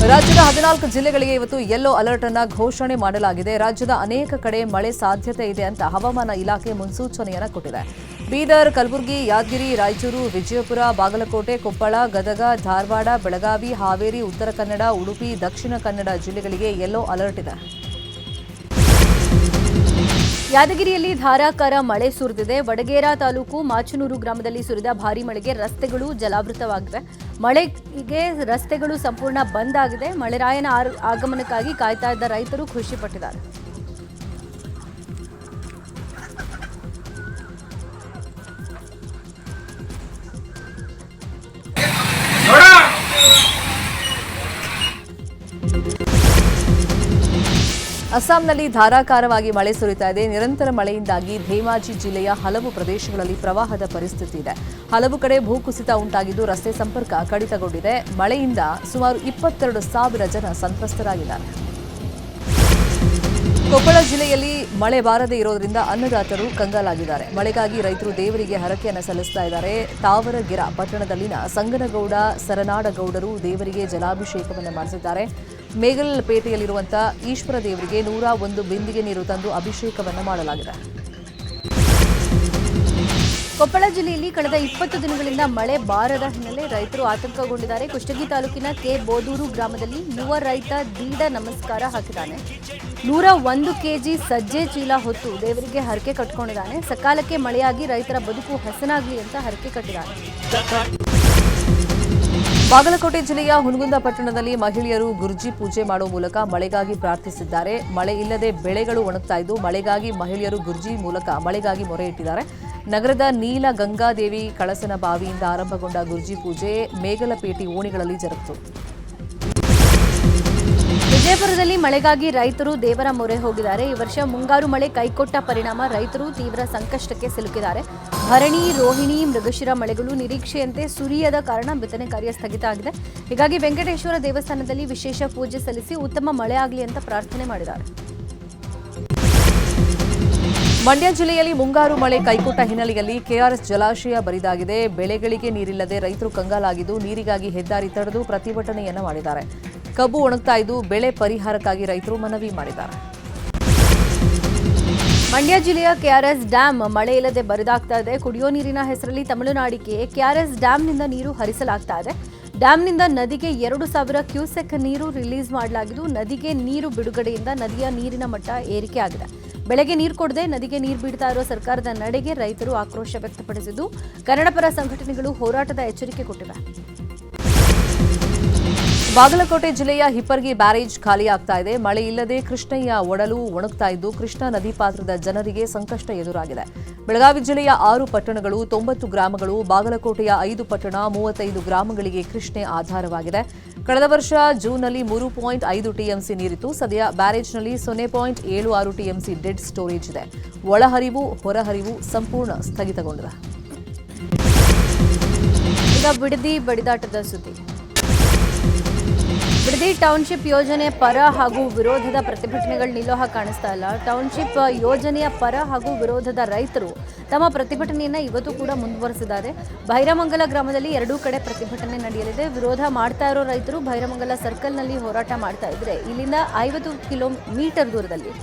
ರಾಜ್ಯದ 14 ಜಿಲ್ಲೆಗಳಿಗೆ ಇವತ್ತು ಯೆಲ್ಲೋ ಅಲರ್ಟ್ ಅನ್ನು ಘೋಷಣೆ ಮಾಡಲಾಗಿದೆ. ರಾಜ್ಯದ ಅನೇಕ ಕಡೆ ಮಳೆ ಸಾಧ್ಯತೆ ಇದೆ ಅಂತ ಹವಾಮಾನ ಇಲಾಖೆ ಮುನ್ಸೂಚನೆಯನ್ನು ಕೊಟ್ಟಿದೆ. ಬೀದರ್, ಕಲಬುರಗಿ, ಯಾದಗಿರಿ, ರಾಯಚೂರು, ವಿಜಯಪುರ, ಬಾಗಲಕೋಟೆ, ಕೊಪ್ಪಳ, ಗದಗ, ಧಾರವಾಡ, ಬೆಳಗಾವಿ, ಹಾವೇರಿ, ಉತ್ತರ ಕನ್ನಡ, ಉಡುಪಿ, ದಕ್ಷಿಣ ಕನ್ನಡ ಜಿಲ್ಲೆಗಳಿಗೆ ಯೆಲ್ಲೋ ಅಲರ್ಟ್ ಇದೆ. ಯಾದಗಿರಿಯಲ್ಲಿ ಧಾರಾಕಾರ ಮಳೆ ಸುರಿದಿದೆ. ವಡಗೇರಾ ತಾಲೂಕು ಮಾಚನೂರು ಗ್ರಾಮದಲ್ಲಿ ಸುರಿದ ಭಾರೀ ಮಳೆಗೆ ರಸ್ತೆಗಳು ಜಲಾವೃತವಾಗಿವೆ. ಮಳೆಗೆ ರಸ್ತೆಗಳು ಸಂಪೂರ್ಣ ಬಂದ್ ಆಗಿದೆ. ಮಳೆರಾಯನ ಆಗಮನಕ್ಕಾಗಿ ಕಾಯ್ತಾ ಇದ್ದ ರೈತರು ಖುಷಿಪಟ್ಟಿದ್ದಾರೆ. ಅಸ್ಸಾಂನಲ್ಲಿ ಧಾರಾಕಾರವಾಗಿ ಮಳೆ ಸುರಿತಾ ಇದೆ. ನಿರಂತರ ಮಳೆಯಿಂದಾಗಿ ಧೇಮಾಜಿ ಜಿಲ್ಲೆಯ ಹಲವು ಪ್ರದೇಶಗಳಲ್ಲಿ ಪ್ರವಾಹದ ಪರಿಸ್ಥಿತಿ ಇದೆ. ಹಲವು ಕಡೆ ಭೂಕುಸಿತ ಉಂಟಾಗಿದ್ದು ರಸ್ತೆ ಸಂಪರ್ಕ ಕಡಿತಗೊಂಡಿದೆ. ಮಳೆಯಿಂದ ಸುಮಾರು 22,000 ಜನ ಸಂತ್ರಸ್ತರಾಗಿದ್ದಾರೆ. ಕೊಪ್ಪಳ ಜಿಲ್ಲೆಯಲ್ಲಿ ಮಳೆ ಬಾರದೇ ಇರೋದ್ರಿಂದ ಅನ್ನದಾತರು ಕಂಗಾಲಾಗಿದ್ದಾರೆ. ಮಳೆಗಾಗಿ ರೈತರು ದೇವರಿಗೆ ಹರಕೆಯನ್ನು ಸಲ್ಲಿಸ್ತಾ ಇದ್ದಾರೆ. ತಾವರಗೆರ ಪಟ್ಟಣದಲ್ಲಿನ ಸಂಗನಗೌಡ ಸರನಾಡಗೌಡರು ದೇವರಿಗೆ ಜಲಾಭಿಷೇಕವನ್ನು ಮಾಡಿಸಿದ್ದಾರೆ. ಮೇಗಲಪೇಟೆಯಲ್ಲಿರುವಂತಹ ಈಶ್ವರ ದೇವರಿಗೆ 101 ಬಿಂದಿಗೆ ನೀರು ತಂದು ಅಭಿಷೇಕವನ್ನು ಮಾಡಲಾಗಿದೆ. ಕೊಪ್ಪಳ ಜಿಲ್ಲೆಯಲ್ಲಿ ಕಳೆದ 20 ದಿನಗಳಿಂದ ಮಳೆ ಬಾರದ ಹಿನ್ನೆಲೆ ರೈತರು ಆತಂಕಗೊಂಡಿದ್ದಾರೆ. ಕುಷ್ಟಗಿ ತಾಲೂಕಿನ ಕೆ ಬೋದೂರು ಗ್ರಾಮದಲ್ಲಿ ಯುವ ರೈತ ದೀಡ ನಮಸ್ಕಾರ ಹಾಕಿದ್ದಾನೆ. 101 ಕೆಜಿ ಸಜ್ಜೆ ಚೀಲ ಹೊತ್ತು ದೇವರಿಗೆ ಹರಕೆ ಕಟ್ಟಿಕೊಂಡಿದ್ದಾನೆ. ಸಕಾಲಕ್ಕೆ ಮಳೆಯಾಗಿ ರೈತರ ಬದುಕು ಹಸನಾಗಲಿ ಅಂತ ಹರಕೆ ಕಟ್ಟಿದ್ದಾನೆ. ಬಾಗಲಕೋಟೆ ಜಿಲ್ಲೆಯ ಹುನಗುಂದ ಪಟ್ಟಣದಲ್ಲಿ ಮಹಿಳೆಯರು ಗುರ್ಜಿ ಪೂಜೆ ಮಾಡುವ ಮೂಲಕ ಮಳೆಗಾಗಿ ಪ್ರಾರ್ಥಿಸಿದ್ದಾರೆ. ಮಳೆ ಇಲ್ಲದೆ ಬೆಳೆಗಳು ಒಣಗ್ತಾ ಇದ್ದು ಮಳೆಗಾಗಿ ಮಹಿಳೆಯರು ಗುರ್ಜಿ ಮೂಲಕ ಮಳೆಗಾಗಿ ಮೊರೆ ಇಟ್ಟಿದ್ದಾರೆ. ನಗರದ ನೀಲ ಗಂಗಾದೇವಿ ಕಳಸನ ಬಾವಿಯಿಂದ ಆರಂಭಗೊಂಡ ಗುರ್ಜಿ ಪೂಜೆ ಮೇಗಲಪೇಟೆ ಓಣಿಗಳಲ್ಲಿ ಜರುಗಿತು. ವಿಜಯಪುರದಲ್ಲಿ ಮಳೆಗಾಗಿ ರೈತರು ದೇವರ ಮೊರೆ ಹೋಗಿದ್ದಾರೆ. ಈ ವರ್ಷ ಮುಂಗಾರು ಮಳೆ ಕೈಕೊಟ್ಟ ಪರಿಣಾಮ ರೈತರು ತೀವ್ರ ಸಂಕಷ್ಟಕ್ಕೆ ಸಿಲುಕಿದ್ದಾರೆ. ಭರಣಿ, ರೋಹಿಣಿ, ಮೃಗಶಿರ ಮಳೆಗಳು ನಿರೀಕ್ಷೆಯಂತೆ ಸುರಿಯದ ಕಾರಣ ಬಿತ್ತನೆ ಕಾರ್ಯ ಸ್ಥಗಿತ ಆಗಿದೆ. ಹೀಗಾಗಿ ವೆಂಕಟೇಶ್ವರ ದೇವಸ್ಥಾನದಲ್ಲಿ ವಿಶೇಷ ಪೂಜೆ ಸಲ್ಲಿಸಿ ಉತ್ತಮ ಮಳೆ ಆಗಲಿ ಅಂತ ಪ್ರಾರ್ಥನೆ ಮಾಡಿದ್ದಾರೆ. ಮಂಡ್ಯ ಜಿಲ್ಲೆಯಲ್ಲಿ ಮುಂಗಾರು ಮಳೆ ಕೈಕೊಟ್ಟ ಹಿನ್ನೆಲೆಯಲ್ಲಿ ಕೆಆರ್ಎಸ್ ಜಲಾಶಯ ಬರಿದಾಗಿದೆ. ಬೆಳೆಗಳಿಗೆ ನೀರಿಲ್ಲದೆ ರೈತರು ಕಂಗಾಲಾಗಿದ್ದು ನೀರಿಗಾಗಿ ಹೆದ್ದಾರಿ ತಡೆದು ಪ್ರತಿಭಟನೆಯನ್ನ ಮಾಡಿದ್ದಾರೆ. ಕಬ್ಬು ಒಣಗ್ತಾ ಇದ್ದು ಬೆಳೆ ಪರಿಹಾರಕ್ಕಾಗಿ ರೈತರು ಮನವಿ ಮಾಡಿದ್ದಾರೆ. ಮಂಡ್ಯ ಜಿಲ್ಲೆಯ ಕೆಆರ್ಎಸ್ ಡ್ಯಾಂ ಮಳೆ ಇಲ್ಲದೆ ಬರಿದಾಗ್ತಾ ಇದೆ. ಕುಡಿಯೋ ನೀರಿನ ಹೆಸರಲ್ಲಿ ತಮಿಳುನಾಡಿಗೆ ಕೆಆರ್ಎಸ್ ಡ್ಯಾಂನಿಂದ ನೀರು ಹರಿಸಲಾಗ್ತಾ ಇದೆ. ಡ್ಯಾಂನಿಂದ ನದಿಗೆ 2,000 ಕ್ಯೂಸೆಕ್ ನೀರು ರಿಲೀಸ್ ಮಾಡಲಾಗಿದ್ದು ನದಿಗೆ ನೀರು ಬಿಡುಗಡೆಯಿಂದ ನದಿಯ ನೀರಿನ ಮಟ್ಟ ಏರಿಕೆ ಆಗಿದೆ. ಬೆಳೆಗೆ ನೀರು ಕೊಡದೆ ನದಿಗೆ ನೀರು ಬಿಡ್ತಾ ಇರುವ ಸರ್ಕಾರದ ನಡೆಗೆ ರೈತರು ಆಕ್ರೋಶ ವ್ಯಕ್ತಪಡಿಸಿದ್ದು ಕನ್ನಡಪರ ಸಂಘಟನೆಗಳು ಹೋರಾಟದ ಎಚ್ಚರಿಕೆ ಕೊಟ್ಟಿವೆ. ಬಾಗಲಕೋಟೆ ಜಿಲ್ಲೆಯ ಹಿಪ್ಪರ್ಗಿ ಬ್ಯಾರೇಜ್ ಖಾಲಿಯಾಗ್ತಾ ಇದೆ. ಮಳೆ ಇಲ್ಲದೆ ಕೃಷ್ಣಯ್ಯ ಒಡಲು ಒಣಗ್ತಾ ಇದ್ದು ಕೃಷ್ಣಾ ನದಿ ಪಾತ್ರದ ಜನರಿಗೆ ಸಂಕಷ್ಟ ಎದುರಾಗಿದೆ. ಬೆಳಗಾವಿ ಜಿಲ್ಲೆಯ 6 ಪಟ್ಟಣಗಳು, 90 ಗ್ರಾಮಗಳು, ಬಾಗಲಕೋಟೆಯ 5 ಪಟ್ಟಣ, 35 ಗ್ರಾಮಗಳಿಗೆ ಕೃಷ್ಣೆ ಆಧಾರವಾಗಿದೆ. ಕಳೆದ ವರ್ಷ ಜೂನ್ನಲ್ಲಿ 3.5 ಟಿಎಂಸಿ ನೀರಿತ್ತು. ಸದ್ಯ ಬ್ಯಾರೇಜ್ನಲ್ಲಿ 0.76 ಟಿಎಂಸಿ ಡೆಡ್ ಸ್ಟೋರೇಜ್ ಇದೆ. ಒಳಹರಿವು, ಹೊರಹರಿವು ಸಂಪೂರ್ಣ ಸ್ಥಗಿತಗೊಂಡಿದೆ. ಈಗ ಬಿಡದಿ ಬಡಿದಾಟದ ಸುದ್ದಿ. ಬಿಡದಿ ಟೌನ್ಶಿಪ್ ಯೋಜನೆ ಪರ ಹಾಗೂ ವಿರೋಧದ ಪ್ರತಿಭಟನೆಗಳು ನಿಲ್ಲೋ ಹಾಗೆ ಕಾಣಿಸ್ತಾ ಇಲ್ಲ. ಟೌನ್ಶಿಪ್ ಯೋಜನೆಯ ಪರ ಹಾಗೂ ವಿರೋಧದ ರೈತರು ತಮ್ಮ ಪ್ರತಿಭಟನೆಯನ್ನು ಇವತ್ತು ಕೂಡ ಮುಂದುವರೆಸಿದ್ದಾರೆ. ಭೈರಮಂಗಲ ಗ್ರಾಮದಲ್ಲಿ 2 ಕಡೆ ಪ್ರತಿಭಟನೆ ನಡೆಯಲಿದೆ. ವಿರೋಧ ಮಾಡ್ತಾ ಇರೋ ರೈತರು ಭೈರಮಂಗಲ ಸರ್ಕಲ್ನಲ್ಲಿ ಹೋರಾಟ ಮಾಡ್ತಾ ಇದ್ರೆ ಇಲ್ಲಿಂದ 50 ಕಿಲೋಮೀಟರ್ ದೂರದಲ್ಲಿ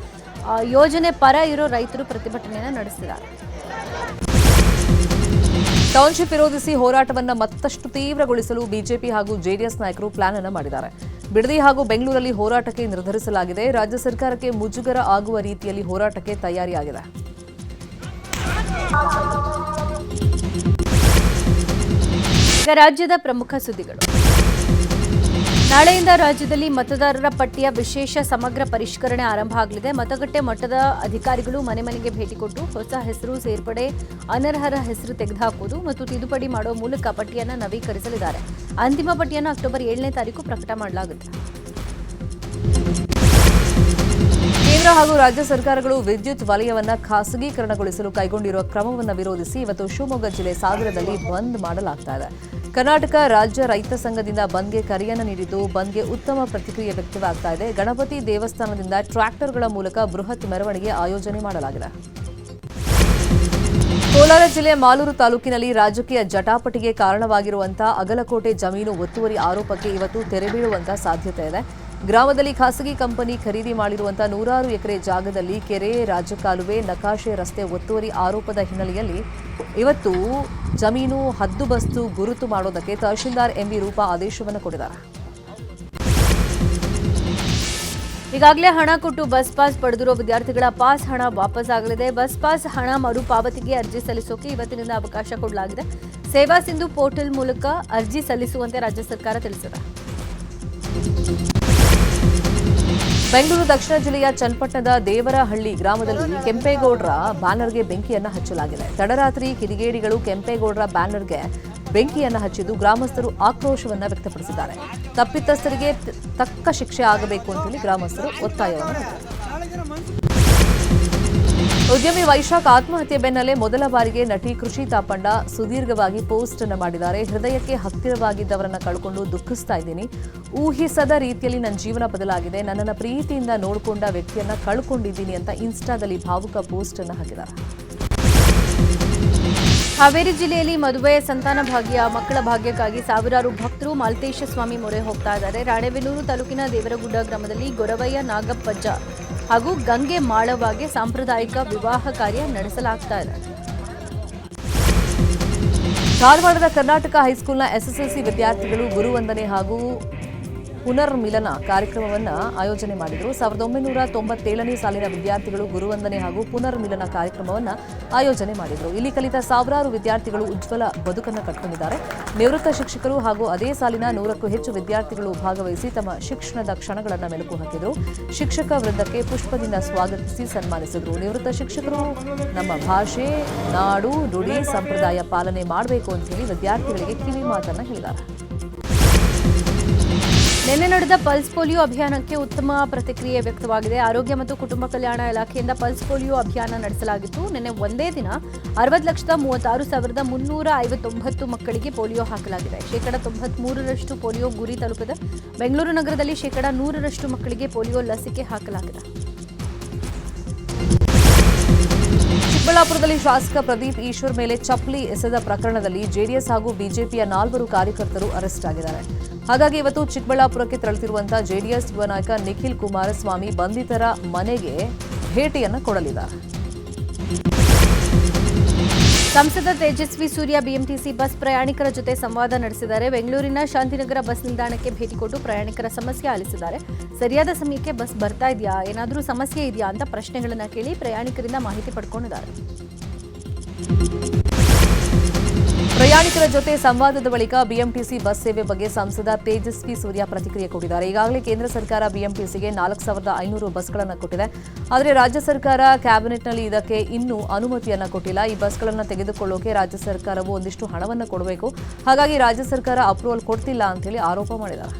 ಯೋಜನೆ ಪರ ಇರೋ ರೈತರು ಪ್ರತಿಭಟನೆಯನ್ನು ನಡೆಸಿದ್ದಾರೆ. ಟೌನ್ಶಿಪ್ ವಿರೋಧಿಸಿ ಹೋರಾಟವನ್ನು ಮತ್ತಷ್ಟು ತೀವ್ರಗೊಳಿಸಲು ಬಿಜೆಪಿ ಹಾಗೂ ಜೆಡಿಎಸ್ ನಾಯಕರು ಪ್ಲಾನ್ ಅನ್ನು ಮಾಡಿದ್ದಾರೆ. ಬಿಡದಿ ಹಾಗೂ ಬೆಂಗಳೂರಲ್ಲಿ ಹೋರಾಟಕ್ಕೆ ನಿರ್ಧರಿಸಲಾಗಿದೆ. ರಾಜ್ಯ ಸರ್ಕಾರಕ್ಕೆ ಮುಜುಗರ ಆಗುವ ರೀತಿಯಲ್ಲಿ ಹೋರಾಟಕ್ಕೆ ತಯಾರಿಯಾಗಿದೆ. ಈಗ ರಾಜ್ಯದ ಪ್ರಮುಖ ಸುದ್ದಿಗಳು. ನಾಳೆಯಿಂದ ರಾಜ್ಯದಲ್ಲಿ ಮತದಾರರ ಪಟ್ಟಿಯ ವಿಶೇಷ ಸಮಗ್ರ ಪರಿಷ್ಕರಣೆ ಆರಂಭ ಆಗಲಿದೆ. ಮತಗಟ್ಟೆ ಮಟ್ಟದ ಅಧಿಕಾರಿಗಳು ಮನೆ ಮನೆಗೆ ಭೇಟಿ ಕೊಟ್ಟು ಹೊಸ ಹೆಸರು ಸೇರ್ಪಡೆ, ಅನರ್ಹರ ಹೆಸರು ತೆಗೆದುಹಾಕುವುದು ಮತ್ತು ತಿದ್ದುಪಡಿ ಮಾಡುವ ಮೂಲಕ ಪಟ್ಟಿಯನ್ನು ನವೀಕರಿಸಲಿದ್ದಾರೆ. ಅಂತಿಮ ಪಟ್ಟಿಯನ್ನು ಅಕ್ಟೋಬರ್ 7ನೇ ತಾರೀಕು ಪ್ರಕಟ ಮಾಡಲಾಗುತ್ತೆ. ಕೇಂದ್ರ ಹಾಗೂ ರಾಜ್ಯ ಸರ್ಕಾರಗಳು ವಿದ್ಯುತ್ ವಲಯವನ್ನು ಖಾಸಗೀಕರಣಗೊಳಿಸಲು ಕೈಗೊಂಡಿರುವ ಕ್ರಮವನ್ನು ವಿರೋಧಿಸಿ ಇವತ್ತು ಶಿವಮೊಗ್ಗ ಜಿಲ್ಲೆ ಸಾಗರದಲ್ಲಿ ಬಂದ್ ಮಾಡಲಾಗ್ತಾ ಇದೆ. ಕರ್ನಾಟಕ ರಾಜ್ಯ ರೈತ ಸಂಘದಿಂದ ಬಂದ್ಗೆ ಕರೆಯನ್ನು ನೀಡಿದ್ದು ಬಂದ್ಗೆ ಉತ್ತಮ ಪ್ರತಿಕ್ರಿಯೆ ವ್ಯಕ್ತವಾಗ್ತಾ ಇದೆ. ಗಣಪತಿ ದೇವಸ್ಥಾನದಿಂದ ಟ್ರ್ಯಾಕ್ಟರ್ಗಳ ಮೂಲಕ ಬೃಹತ್ ಮೆರವಣಿಗೆ ಆಯೋಜನೆ ಮಾಡಲಾಗಿದೆ. ಕೋಲಾರ ಜಿಲ್ಲೆ ಮಾಲೂರು ತಾಲೂಕಿನಲ್ಲಿ ರಾಜಕೀಯ ಜಟಾಪಟಿಗೆ ಕಾರಣವಾಗಿರುವಂತಹ ಅಗಲಕೋಟೆ ಜಮೀನು ಒತ್ತುವರಿ ಆರೋಪಕ್ಕೆ ಇವತ್ತು ತೆರೆ ಬೀಳುವಂತಹ ಸಾಧ್ಯತೆ ಇದೆ. ಗ್ರಾಮದಲ್ಲಿ ಖಾಸಗಿ ಕಂಪನಿ ಖರೀದಿ ಮಾಡಿರುವಂತಹ 100 ಎಕರೆ ಜಾಗದಲ್ಲಿ ಕೆರೆ, ರಾಜಕಾಲುವೆ, ನಕಾಶೆ, ರಸ್ತೆ ಒತ್ತುವರಿ ಆರೋಪದ ಹಿನ್ನೆಲೆಯಲ್ಲಿ ಇವತ್ತು ಜಮೀನು ಹದ್ದುಬಸ್ತು ಗುರುತು ಮಾಡೋದಕ್ಕೆ ತಹಶೀಲ್ದಾರ್ ಎಂಬಿ ರೂಪಾ ಆದೇಶವನ್ನು ಕೊಟ್ಟಿದ್ದಾರೆ. ಈಗಾಗಲೇ ಹಣ ಕೊಟ್ಟು ಬಸ್ ಪಾಸ್ ಪಡೆದಿರೋ ವಿದ್ಯಾರ್ಥಿಗಳ ಪಾಸ್ ಹಣ ವಾಪಸ್ ಆಗಲಿದೆ. ಬಸ್ ಪಾಸ್ ಹಣ ಮರುಪಾವತಿಗೆ ಅರ್ಜಿ ಸಲ್ಲಿಸೋಕೆ ಇವತ್ತಿನಿಂದ ಅವಕಾಶ ಕೊಡಲಾಗಿದೆ. ಸೇವಾ ಸಿಂಧು ಪೋರ್ಟಲ್ ಮೂಲಕ ಅರ್ಜಿ ಸಲ್ಲಿಸುವಂತೆ ರಾಜ್ಯ ಸರ್ಕಾರ ತಿಳಿಸಿದೆ. ಬೆಂಗಳೂರು ದಕ್ಷಿಣ ಜಿಲ್ಲೆಯ ಚನ್ನಪಟ್ಟಣದ ದೇವರಹಳ್ಳಿ ಗ್ರಾಮದಲ್ಲಿ ಕೆಂಪೇಗೌಡರ ಬ್ಯಾನರ್ಗೆ ಬೆಂಕಿಯನ್ನು ಹಚ್ಚಲಾಗಿದೆ. ತಡರಾತ್ರಿ ಕಿಡಿಗೇಡಿಗಳು ಕೆಂಪೇಗೌಡರ ಬ್ಯಾನರ್ಗೆ ಬೆಂಕಿಯನ್ನು ಹಚ್ಚಿದ್ದು ಗ್ರಾಮಸ್ಥರು ಆಕ್ರೋಶವನ್ನು ವ್ಯಕ್ತಪಡಿಸಿದ್ದಾರೆ. ತಪ್ಪಿತಸ್ಥರಿಗೆ ತಕ್ಕ ಶಿಕ್ಷೆ ಆಗಬೇಕು ಅಂತೇಳಿ ಗ್ರಾಮಸ್ಥರು ಒತ್ತಾಯವನ್ನು ಮಾಡಿದ್ದಾರೆ. ಉದ್ಯಮಿ ವೈಶಾಖ್ ಆತ್ಮಹತ್ಯೆ ಬೆನ್ನಲ್ಲೇ ಮೊದಲ ಬಾರಿಗೆ ನಟಿ ಕೃಷಿ ತಾಪಂಡ ಸುದೀರ್ಘವಾಗಿ ಪೋಸ್ಟ್ ಅನ್ನು ಮಾಡಿದ್ದಾರೆ. ಹೃದಯಕ್ಕೆ ಹತ್ತಿರವಾಗಿದ್ದವರನ್ನ ಕಳ್ಕೊಂಡು ದುಃಖಿಸ್ತಾ ಇದ್ದೀನಿ. ಊಹಿಸದ ರೀತಿಯಲ್ಲಿ ನನ್ನ ಜೀವನ ಬದಲಾಗಿದೆ. ನನ್ನನ್ನು ಪ್ರೀತಿಯಿಂದ ನೋಡಿಕೊಂಡ ವ್ಯಕ್ತಿಯನ್ನ ಕಳ್ಕೊಂಡಿದ್ದೀನಿ ಅಂತ ಇನ್ಸ್ಟಾದಲ್ಲಿ ಭಾವುಕ ಪೋಸ್ಟ್ ಅನ್ನು ಹಾಕಿದ್ದಾರೆ. ಹಾವೇರಿ ಜಿಲ್ಲೆಯಲ್ಲಿ ಮದುವೆ, ಸಂತಾನ ಭಾಗ್ಯ, ಮಕ್ಕಳ ಭಾಗ್ಯಕ್ಕಾಗಿ ಸಾವಿರಾರು ಭಕ್ತರು ಮಾಲ್ತೇಶ ಸ್ವಾಮಿ ಮೊರೆ ಹೋಗ್ತಾ ಇದ್ದಾರೆ. ರಾಣೆಬೆನ್ನೂರು ತಾಲೂಕಿನ ದೇವರಗುಡ್ಡ ಗ್ರಾಮದಲ್ಲಿ ಗೊರವಯ್ಯ ನಾಗಪ್ಪಜ್ಜ ಹಾಗೂ ಗಂಗೆ ಮಾಳವಾಗೆ ಸಾಂಪ್ರದಾಯಿಕ ವಿವಾಹ ಕಾರ್ಯ ನಡೆಸಲಾಗ್ತಾ ಇದೆ. ಧಾರವಾಡದ ಕರ್ನಾಟಕ ಹೈಸ್ಕೂಲ್ನ ಎಸ್ಎಸ್ಎಲ್ಸಿ ವಿದ್ಯಾರ್ಥಿಗಳು ಗುರುವಂದನೆ ಹಾಗೂ ಪುನರ್ಮಿಲನ ಕಾರ್ಯಕ್ರಮವನ್ನು ಆಯೋಜನೆ ಮಾಡಿದರು. 1997ನೇ ಸಾಲಿನ ವಿದ್ಯಾರ್ಥಿಗಳು ಗುರುವಂದನೆ ಹಾಗೂ ಪುನರ್ಮಿಲನ ಕಾರ್ಯಕ್ರಮವನ್ನು ಆಯೋಜನೆ ಮಾಡಿದರು. ಇಲ್ಲಿ ಕಲಿತ ಸಾವಿರಾರು ವಿದ್ಯಾರ್ಥಿಗಳು ಉಜ್ವಲ ಬದುಕನ್ನು ಕಟ್ಟಿಕೊಂಡಿದ್ದಾರೆ. ನಿವೃತ್ತ ಶಿಕ್ಷಕರು ಹಾಗೂ ಅದೇ ಸಾಲಿನ 100ಕ್ಕೂ ಹೆಚ್ಚು ವಿದ್ಯಾರ್ಥಿಗಳು ಭಾಗವಹಿಸಿ ತಮ್ಮ ಶಿಕ್ಷಣದ ಕ್ಷಣಗಳನ್ನು ಮೆಲುಕು ಹಾಕಿದರು. ಶಿಕ್ಷಕ ವೃಂದಕ್ಕೆ ಪುಷ್ಪದಿಂದ ಸ್ವಾಗತಿಸಿ ಸನ್ಮಾನಿಸಿದರು. ನಿವೃತ್ತ ಶಿಕ್ಷಕರು ನಮ್ಮ ಭಾಷೆ, ನಾಡು, ನುಡಿ, ಸಂಪ್ರದಾಯ ಪಾಲನೆ ಮಾಡಬೇಕು ಅಂತ ಹೇಳಿ ವಿದ್ಯಾರ್ಥಿಗಳಿಗೆ ಕಿವಿ ಮಾತನ್ನು ಹೇಳಿದ್ದಾರೆ. ನಿನ್ನೆ ನಡೆದ ಪಲ್ಸ್ ಪೋಲಿಯೋ ಅಭಿಯಾನಕ್ಕೆ ಉತ್ತಮ ಪ್ರತಿಕ್ರಿಯೆ ವ್ಯಕ್ತವಾಗಿದೆ. ಆರೋಗ್ಯ ಮತ್ತು ಕುಟುಂಬ ಕಲ್ಯಾಣ ಇಲಾಖೆಯಿಂದ ಪಲ್ಸ್ ಪೋಲಿಯೋ ಅಭಿಯಾನ ನಡೆಸಲಾಗಿತ್ತು. ನಿನ್ನೆ ಒಂದೇ ದಿನ 60,36,359 ಮಕ್ಕಳಿಗೆ ಪೋಲಿಯೋ ಹಾಕಲಾಗಿದೆ. 93% ಪೋಲಿಯೋ ಗುರಿ ತಲುಪಿದೆ. ಬೆಂಗಳೂರು ನಗರದಲ್ಲಿ 100% ಮಕ್ಕಳಿಗೆ ಪೋಲಿಯೋ ಲಸಿಕೆ ಹಾಕಲಾಗಿದೆ. ಚಿಕ್ಕಬಳ್ಳಾಪುರದಲ್ಲಿ ಶಾಸಕ ಪ್ರದೀಪ್ ಈಶ್ವರ್ ಮೇಲೆ ಚಪ್ಪಲಿ ಎಸೆದ ಪ್ರಕರಣದಲ್ಲಿ ಜೆಡಿಎಸ್ ಹಾಗೂ ಬಿಜೆಪಿಯ 4 ಕಾರ್ಯಕರ್ತರು ಅರೆಸ್ಟ್ ಆಗಿದ್ದಾರೆ. ಹಾಗಾಗಿ ಇವತ್ತು ಚಿಕ್ಕಬಳ್ಳಾಪುರಕ್ಕೆ ತೆರಳುತ್ತಿರುವಂತಹ ಜೆಡಿಎಸ್ ಯುವ ನಾಯಕ ನಿಖಿಲ್ ಕುಮಾರಸ್ವಾಮಿ ಬಂಧಿತರ ಮನೆಗೆ ಭೇಟಿಯನ್ನು ಕೊಡಲಿದ್ದಾರೆ. ಸಂಸದ ತೇಜಸ್ವಿ ಸೂರ್ಯ ಬಿಎಂಟಿಸಿ ಬಸ್ ಪ್ರಯಾಣಿಕರ ಜೊತೆ ಸಂವಾದ ನಡೆಸಿದ್ದಾರೆ. ಬೆಂಗಳೂರಿನ ಶಾಂತಿನಗರ ಬಸ್ ನಿಲ್ದಾಣಕ್ಕೆ ಭೇಟಿ ಕೊಟ್ಟು ಪ್ರಯಾಣಿಕರ ಸಮಸ್ಯೆ ಆಲಿಸಿದ್ದಾರೆ. ಸರಿಯಾದ ಸಮಯಕ್ಕೆ ಬಸ್ ಬರ್ತಾ ಇದೆಯಾ, ಏನಾದರೂ ಸಮಸ್ಯೆ ಇದೆಯಾ ಅಂತ ಪ್ರಶ್ನೆಗಳನ್ನು ಕೇಳಿ ಪ್ರಯಾಣಿಕರಿಂದ ಮಾಹಿತಿ ಪಡ್ಕೊಂಡಿದ್ದಾರೆ. ಪ್ರಯಾಣಿಕರ ಜೊತೆ ಸಂವಾದದ ಬಳಿಕ ಬಿಎಂಟಿಸಿ ಬಸ್ ಸೇವೆ ಬಗ್ಗೆ ಸಂಸದ ತೇಜಸ್ವಿ ಸೂರ್ಯ ಪ್ರತಿಕ್ರಿಯೆ ಕೊಟ್ಟಿದ್ದಾರೆ. ಈಗಾಗಲೇ ಕೇಂದ್ರ ಸರ್ಕಾರ ಬಿಎಂಟಿಸಿಗೆ 4,500 ಬಸ್ಗಳನ್ನು ಕೊಟ್ಟಿದೆ. ಆದರೆ ರಾಜ್ಯ ಸರ್ಕಾರ ಕ್ಯಾಬಿನೆಟ್ನಲ್ಲಿ ಇದಕ್ಕೆ ಇನ್ನೂ ಅನುಮತಿಯನ್ನು ಕೊಟ್ಟಿಲ್ಲ. ಈ ಬಸ್ಗಳನ್ನು ತೆಗೆದುಕೊಳ್ಳೋಕೆ ರಾಜ್ಯ ಸರ್ಕಾರವು ಒಂದಿಷ್ಟು ಹಣವನ್ನು ಕೊಡಬೇಕು. ಹಾಗಾಗಿ ರಾಜ್ಯ ಸರ್ಕಾರ ಅಪ್ರೂವಲ್ ಕೊಡ್ತಿಲ್ಲ ಅಂತ ಹೇಳಿ ಆರೋಪ ಮಾಡಿದ್ದಾರೆ.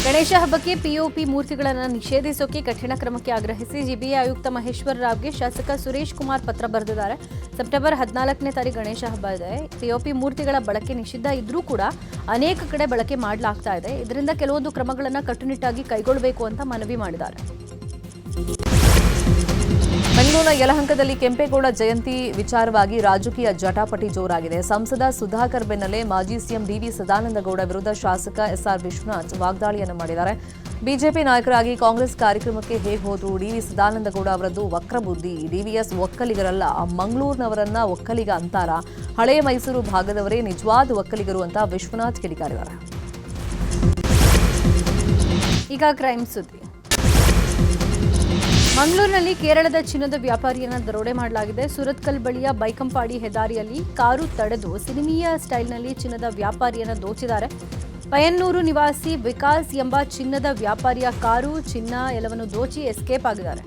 ಗಣೇಶ ಹಬ್ಬಕ್ಕೆ ಪಿಒಪಿ ಮೂರ್ತಿಗಳನ್ನು ನಿಷೇಧಿಸೋಕೆ ಕಠಿಣ ಕ್ರಮಕ್ಕೆ ಆಗ್ರಹಿಸಿ ಜಿಬಿಎ ಆಯುಕ್ತ ಮಹೇಶ್ವರ ರಾವ್ಗೆ ಶಾಸಕ ಸುರೇಶ್ ಕುಮಾರ್ ಪತ್ರ ಬರೆದಿದ್ದಾರೆ. ಸೆಪ್ಟೆಂಬರ್ 14ನೇ ತಾರೀಕು ಗಣೇಶ ಹಬ್ಬ ಇದೆ. ಪಿಒಪಿ ಮೂರ್ತಿಗಳ ಬಳಕೆ ನಿಷಿದ್ಧ ಇದ್ರೂ ಕೂಡ ಅನೇಕ ಕಡೆ ಬಳಕೆ ಮಾಡಲಾಗ್ತಾ ಇದೆ. ಇದರಿಂದ ಕೆಲವೊಂದು ಕ್ರಮಗಳನ್ನು ಕಟ್ಟುನಿಟ್ಟಾಗಿ ಕೈಗೊಳ್ಳಬೇಕು ಅಂತ ಮನವಿ ಮಾಡಿದ್ದಾರೆ. ಬೆಂಗಳೂರಿನ ಯಲಹಂಕದಲ್ಲಿ ಕೆಂಪೇಗೌಡ ಜಯಂತಿ ವಿಚಾರವಾಗಿ ರಾಜಕೀಯ ಜಟಾಪಟಿ ಜೋರಾಗಿದೆ. ಸಂಸದ ಸುಧಾಕರ್ ಬೆನ್ನಲ್ಲೇ ಮಾಜಿ ಸಿಎಂ ಡಿವಿ ಸದಾನಂದಗೌಡ ವಿರುದ್ಧ ಶಾಸಕ ಎಸ್ಆರ್ ವಿಶ್ವನಾಥ್ ವಾಗ್ದಾಳಿಯನ್ನು ಮಾಡಿದ್ದಾರೆ. ಬಿಜೆಪಿ ನಾಯಕರಾಗಿ ಕಾಂಗ್ರೆಸ್ ಕಾರ್ಯಕ್ರಮಕ್ಕೆ ಹೇಗೆ ಹೋದ್ರು? ಡಿವಿ ಸದಾನಂದಗೌಡ ಅವರದ್ದು ವಕ್ರಬುದ್ಧಿ. ಡಿವಿಎಸ್ ಒಕ್ಕಲಿಗರಲ್ಲ, ಮಂಗಳೂರಿನವರನ್ನ ಒಕ್ಕಲಿಗ ಅಂತಾರ? ಹಳೆ ಮೈಸೂರು ಭಾಗದವರೇ ನಿಜವಾದ ಒಕ್ಕಲಿಗರು ಅಂತ ವಿಶ್ವನಾಥ್ ಕಿಡಿಕಾರಿದ್ದಾರೆ. ಈಗ ಕ್ರೈಮ್ ಸುದ್ದಿ. ಮಂಗಳೂರಿನಲ್ಲಿ ಕೇರಳದ ಚಿನ್ನದ ವ್ಯಾಪಾರಿಯನ್ನ ದರೋಡೆ ಮಾಡಲಾಗಿದೆ. ಸುರತ್ಕಲ್ ಬಳಿಯ ಬೈಕಂಪಾಡಿ ಹೆದ್ದಾರಿಯಲ್ಲಿ ಕಾರು ತಡೆದು ಸಿನಿಮೀಯ ಸ್ಟೈಲ್ನಲ್ಲಿ ಚಿನ್ನದ ವ್ಯಾಪಾರಿಯನ್ನ ದೋಚಿದ್ದಾರೆ. ಪಯ್ಯನ್ನೂರು ನಿವಾಸಿ ವಿಕಾಸ್ ಎಂಬ ಚಿನ್ನದ ವ್ಯಾಪಾರಿಯ ಕಾರು, ಚಿನ್ನ ಎಲ್ಲವನ್ನು ದೋಚಿ ಎಸ್ಕೇಪ್ ಆಗಿದ್ದಾರೆ.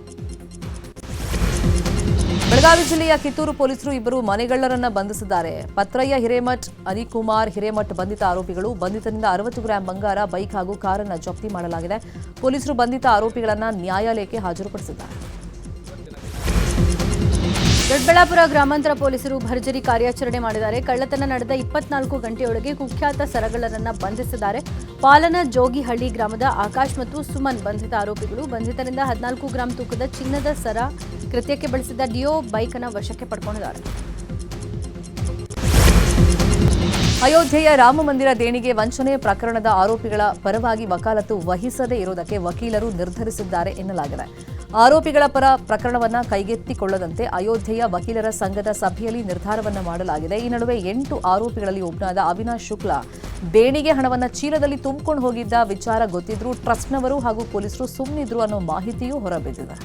ಬೆಳಗಾವಿ ಜಿಲ್ಲೆಯ ಕಿತ್ತೂರು ಪೊಲೀಸರು 2 ಮನೆಗಳ್ಳರನ್ನ ಬಂಧಿಸಿದ್ದಾರೆ. ಪತ್ರಯ್ಯ ಹಿರೇಮಠ್, ಅನಿಕುಮಾರ್ ಹಿರೇಮಠ್ ಬಂಧಿತ ಆರೋಪಿಗಳು. ಬಂಧಿತರಿಂದ 60 ಗ್ರಾಂ ಬಂಗಾರ, ಬೈಕ್ ಹಾಗೂ ಕಾರನ್ನು ಜಪ್ತಿ ಮಾಡಲಾಗಿದೆ. ಪೊಲೀಸರು ಬಂಧಿತ ಆರೋಪಿಗಳನ್ನು ನ್ಯಾಯಾಲಯಕ್ಕೆ ಹಾಜರುಪಡಿಸಿದ್ದಾರೆ. ದೊಡ್ಡಬಳ್ಳಾಪುರ ಗ್ರಾಮಾಂತರ ಪೊಲೀಸರು ಭರ್ಜರಿ ಕಾರ್ಯಾಚರಣೆ ಮಾಡಿದ್ದಾರೆ. ಕಳ್ಳತನ ನಡೆದ 24 ಗಂಟೆಯೊಳಗೆ ಕುಖ್ಯಾತ ಸರಗಳರನ್ನ ಬಂಧಿಸಿದ್ದಾರೆ. ಪಾಲನ ಜೋಗಿಹಳ್ಳಿ ಗ್ರಾಮದ ಆಕಾಶ್ ಮತ್ತು ಸುಮನ್ ಬಂಧಿತ ಆರೋಪಿಗಳು. ಬಂಧಿತರಿಂದ 14 ಗ್ರಾಂ ತೂಕದ ಚಿನ್ನದ ಸರ, ಕೃತ್ಯಕ್ಕೆ ಬಳಸಿದ ಡಿಯೋ ಬೈಕ್ ಅನ್ನು ವಶಕ್ಕೆ ಪಡ್ಕೊಂಡಿದ್ದಾರೆ. ಅಯೋಧ್ಯೆಯ ರಾಮ ಮಂದಿರ ದೇಣಿಗೆ ವಂಚನೆ ಪ್ರಕರಣದ ಆರೋಪಿಗಳ ಪರವಾಗಿ ವಕಾಲತ್ತು ವಹಿಸದೇ ಇರುವುದಕ್ಕೆ ವಕೀಲರು ನಿರ್ಧರಿಸಿದ್ದಾರೆ ಎನ್ನಲಾಗಿದೆ. ಆರೋಪಿಗಳ ಪರ ಪ್ರಕರಣವನ್ನು ಕೈಗೆತ್ತಿಕೊಳ್ಳದಂತೆ ಅಯೋಧ್ಯೆಯ ವಕೀಲರ ಸಂಘದ ಸಭೆಯಲ್ಲಿ ನಿರ್ಧಾರವನ್ನ ಮಾಡಲಾಗಿದೆ. ಈ ನಡುವೆ 8 ಆರೋಪಿಗಳಲ್ಲಿ ಒಬ್ಬನಾದ ಅವಿನಾಶ್ ಶುಕ್ಲಾ ದೇಣಿಗೆ ಹಣವನ್ನು ಚೀಲದಲ್ಲಿ ತುಂಬಿಕೊಂಡು ಹೋಗಿದ್ದ ವಿಚಾರ ಗೊತ್ತಿದ್ರೂ ಟ್ರಸ್ಟ್ನವರು ಹಾಗೂ ಪೊಲೀಸರು ಸುಮ್ಮನಿದ್ರು ಅನ್ನೋ ಮಾಹಿತಿಯೂ ಹೊರಬಿದ್ದಿದೆ.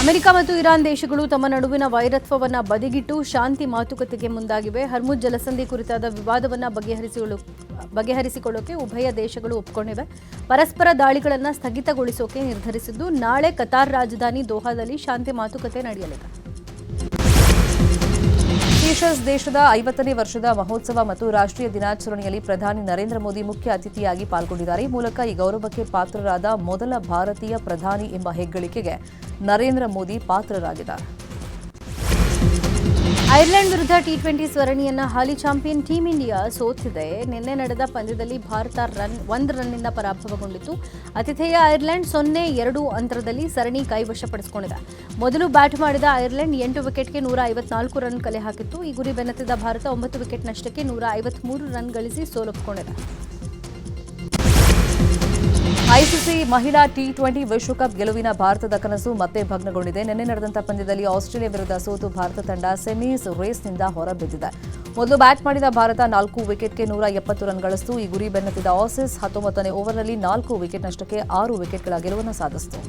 ಅಮೆರಿಕ ಮತ್ತು ಇರಾನ್ ದೇಶಗಳು ತಮ್ಮ ನಡುವಿನ ವೈರತ್ವವನ್ನು ಬದಿಗಿಟ್ಟು ಶಾಂತಿ ಮಾತುಕತೆಗೆ ಮುಂದಾಗಿವೆ. ಹರ್ಮುಜ್ ಜಲಸಂಧಿ ಕುರಿತಾದ ವಿವಾದವನ್ನು ಬಗೆಹರಿಸಿಕೊಳ್ಳೋಕೆ ಉಭಯ ದೇಶಗಳು ಒಪ್ಪಿಕೊಂಡಿವೆ. ಪರಸ್ಪರ ದಾಳಿಗಳನ್ನು ಸ್ಥಗಿತಗೊಳಿಸೋಕೆ ನಿರ್ಧರಿಸಿದ್ದು ನಾಳೆ ಕತಾರ್ ರಾಜಧಾನಿ ದೋಹಾದಲ್ಲಿ ಶಾಂತಿ ಮಾತುಕತೆ ನಡೆಯಲಿದೆ. ಸೀಶೆಲ್ಸ್ ದೇಶದ 50ನೇ ವರ್ಷದ ಮಹೋತ್ಸವ ಮತ್ತು ರಾಷ್ಟ್ರೀಯ ದಿನಾಚರಣೆಯಲ್ಲಿ ಪ್ರಧಾನಿ ನರೇಂದ್ರ ಮೋದಿ ಮುಖ್ಯ ಅತಿಥಿಯಾಗಿ ಪಾಲ್ಗೊಂಡಿದ್ದಾರೆ. ಈ ಮೂಲಕ ಈ ಗೌರವಕ್ಕೆ ಪಾತ್ರರಾದ ಮೊದಲ ಭಾರತೀಯ ಪ್ರಧಾನಿ ಎಂಬ ಹೆಗ್ಗಳಿಕೆಗೆ ನರೇಂದ್ರ ಮೋದಿ ಪಾತ್ರರಾಗಿದ್ದಾರೆ. ಐರ್ಲೆಂಡ್ ವಿರುದ್ಧ ಟಿ20 ಸರಣಿಯನ್ನ ಹಾಲಿ ಚಾಂಪಿಯನ್ ಟೀಂ ಇಂಡಿಯಾ ಸೋತಿದೆ. ನಿನ್ನೆ ನಡೆದ ಪಂದ್ಯದಲ್ಲಿ ಭಾರತ 1 ರನ್ನಿಂದ ಪರಾಭವಗೊಂಡಿತು. ಆತಿಥೇಯ ಐರ್ಲೆಂಡ್ 0-2 ಅಂತರದಲ್ಲಿ ಸರಣಿ ಕೈವಶಪಡಿಸಿಕೊಂಡಿದೆ. ಮೊದಲು ಬ್ಯಾಟ್ ಮಾಡಿದ ಐರ್ಲೆಂಡ್ 8 ವಿಕೆಟ್ಗೆ 154 ರನ್ ಕಲೆ ಹಾಕಿತ್ತು. ಈ ಗುರಿ ಬೆನ್ನತ್ತಿದ ಭಾರತ 9 ವಿಕೆಟ್ ನಷ್ಟಕ್ಕೆ 153 ರನ್ ಗಳಿಸಿ ಸೋಲೊಪ್ಪಿಕೊಂಡಿದೆ. ಐಸಿಸಿ ಮಹಿಳಾ ಟಿ20 ವಿಶ್ವಕಪ್ ಗೆಲುವಿನ ಭಾರತದ ಕನಸು ಮತ್ತೆ ಭಗ್ನಗೊಂಡಿದೆ. ನಿನ್ನೆ ನಡೆದಂತಹ ಪಂದ್ಯದಲ್ಲಿ ಆಸ್ಟ್ರೇಲಿಯಾ ವಿರುದ್ಧ ಸೋತು ಭಾರತ ತಂಡ ಸೆಮೀಸ್ ರೇಸ್ನಿಂದ ಹೊರಬಿದ್ದಿದೆ. ಮೊದಲು ಬ್ಯಾಟ್ ಮಾಡಿದ ಭಾರತ 4 ವಿಕೆಟ್ಗೆ 170 ರನ್ ಗಳಿಸಿತು. ಈ ಗುರಿ ಬೆನ್ನತ್ತಿದ ಆಸೀಸ್ 19ನೇ ಓವರ್ನಲ್ಲಿ 4 ವಿಕೆಟ್ ನಷ್ಟಕ್ಕೆ 6 ವಿಕೆಟ್ಗಳ ಗೆಲುವನ್ನು ಸಾಧಿಸಿತು.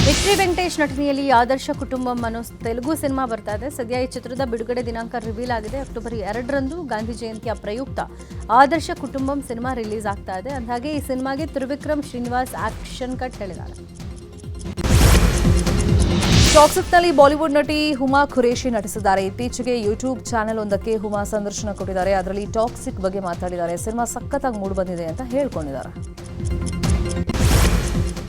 ವಿಕ್ಟರಿ ವೆಂಕಟೇಶ್ ನಟನೆಯಲ್ಲಿ ಆದರ್ಶ ಕುಟುಂಬಂ ಅನ್ನೋ ತೆಲುಗು ಸಿನಿಮಾ ಬರ್ತಾ ಇದೆ. ಸದ್ಯ ಈ ಚಿತ್ರದ ಬಿಡುಗಡೆ ದಿನಾಂಕ ರಿವೀಲ್ ಆಗಿದೆ. ಅಕ್ಟೋಬರ್ 2ರಂದು ಗಾಂಧಿ ಜಯಂತಿಯ ಪ್ರಯುಕ್ತ ಆದರ್ಶ ಕುಟುಂಬಂ ಸಿನಿಮಾ ರಿಲೀಸ್ ಆಗ್ತಾ ಇದೆ. ಅಂದಾಗೆ ಈ ಸಿನಿಮಾಗೆ ತ್ರಿವಿಕ್ರಮ್ ಶ್ರೀನಿವಾಸ್ ಆಕ್ಷನ್ ಕಟ್ ಹೇಳಿದ್ದಾರೆ. ಟಾಕ್ಸಿಕ್ನಲ್ಲಿ ಬಾಲಿವುಡ್ ನಟಿ ಹುಮಾ ಖುರೇಶಿ ನಟಿಸಿದ್ದಾರೆ. ಇತ್ತೀಚೆಗೆ ಯೂಟ್ಯೂಬ್ ಚಾನೆಲ್ ಒಂದಕ್ಕೆ ಹುಮಾ ಸಂದರ್ಶನ ಕೊಟ್ಟಿದ್ದಾರೆ. ಅದರಲ್ಲಿ ಟಾಕ್ಸಿಕ್ ಬಗ್ಗೆ ಮಾತಾಡಿದ್ದಾರೆ. ಸಿನಿಮಾ ಸಖತ್ತಾಗಿ ಮೂಡಿ ಬಂದಿದೆ ಅಂತ ಹೇಳ್ಕೊಂಡಿದ್ದಾರೆ.